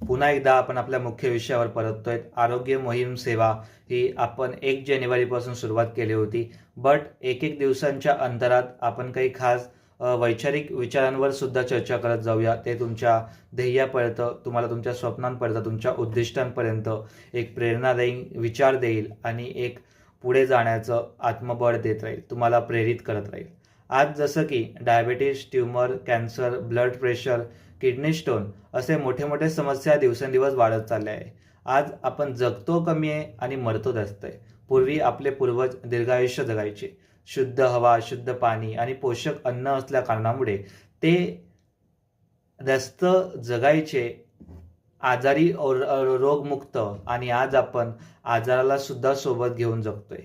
पुन्हा एकदा आपण आपल्या मुख्य विषयावर परततोय. आरोग्य मोहीम सेवा ही आपण 1 जानेवारीपासून सुरुवात केली होती. बट एक दिवसांच्या अंतरात आपण काही खास वैचारिक विचारांवर सुद्धा चर्चा करत जाऊया. ते तुमच्या ध्येयापर्यंत, तुम्हाला तुमच्या स्वप्नांपर्यंत, तुमच्या उद्दिष्टांपर्यंत एक प्रेरणादायी विचार देईल आणि एक पुढे जाण्याचं आत्मबळ देत राहील, तुम्हाला प्रेरित करत राहील. आज जसं की diabetes, tumour, cancer, blood pressure, kidney stone असे मोठे मोठे समस्या दिवसेंदिवस वाढत चालल्या आहे. आज आपण जगतो कमी आहे आणि मरतो जास्त आहे. पूर्वी आपले पूर्वज दीर्घायुष्य जगायचे. शुद्ध हवा, शुद्ध पाणी आणि पोषक अन्न असल्या कारणामुळे ते जास्त जगायचे, आजारी रोगमुक्त. आणि आज आपण आजाराला सुद्धा सोबत घेऊन जगतोय.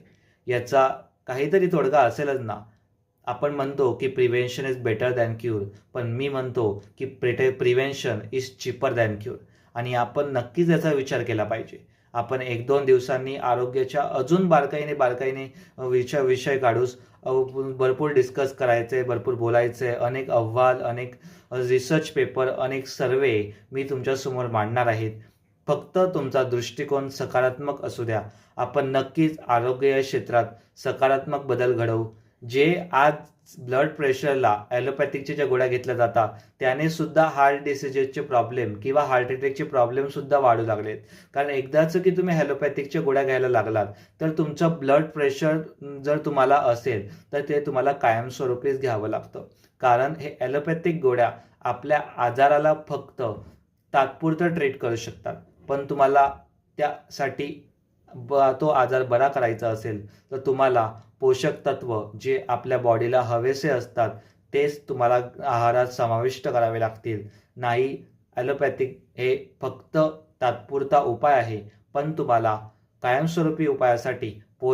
याचा काहीतरी तोडगा असेलच ना. आपण म्हणतो की prevention is better than cure, पण मी म्हणतो की prevention is cheaper than cure. आणि आपण नक्कीच याचा विचार केला पाहिजे. आपण 1-2 दिवसांनी आरोग्याच्या अजून बारकाईने विषय काढूच. भरपूर डिस्कस करायचे, भरपूर बोलायचे. अनेक अहवाल, अनेक रिसर्च पेपर, अनेक सर्वे मी तुमच्यासमोर मांडणार आहेत. फक्त तुमचा दृष्टिकोन सकारात्मक असू द्या. आपण नक्कीच आरोग्य क्षेत्रात सकारात्मक बदल घडवू. जे आज ब्लड प्रेशरला ॲलोपॅथिकच्या ज्या गोळ्या घेतल्या जातात, त्याने सुद्धा हार्ट डिसिजेसचे प्रॉब्लेम किंवा हार्ट अटॅकचे प्रॉब्लेम सुद्धा वाढू लागलेत. कारण एकदाच की तुम्ही ॲलोपॅथिकच्या गोळ्या घ्यायला लागलात, तर तुमचं ब्लड प्रेशर जर तुम्हाला असेल तर ते तुम्हाला कायमस्वरूपीच घ्यावं लागतं. कारण हे ॲलोपॅथिक गोळ्या आपल्या आजाराला फक्त तात्पुरतं ट्रीट करू शकतात. पण तुम्हाला त्यासाठी तो आजार बरा करायचा असेल तर तुम्हाला पोषक तत्व जे आपल्या बॉडीला हवेसे असतात तेच तुम्हाला आहारात समाविष्ट करावे लागतील. नाही, ॲलोपॅथिक हे फक्त तात्पुरता उपाय आहे, पण तुम्हाला कायमस्वरूपी उपायासाठी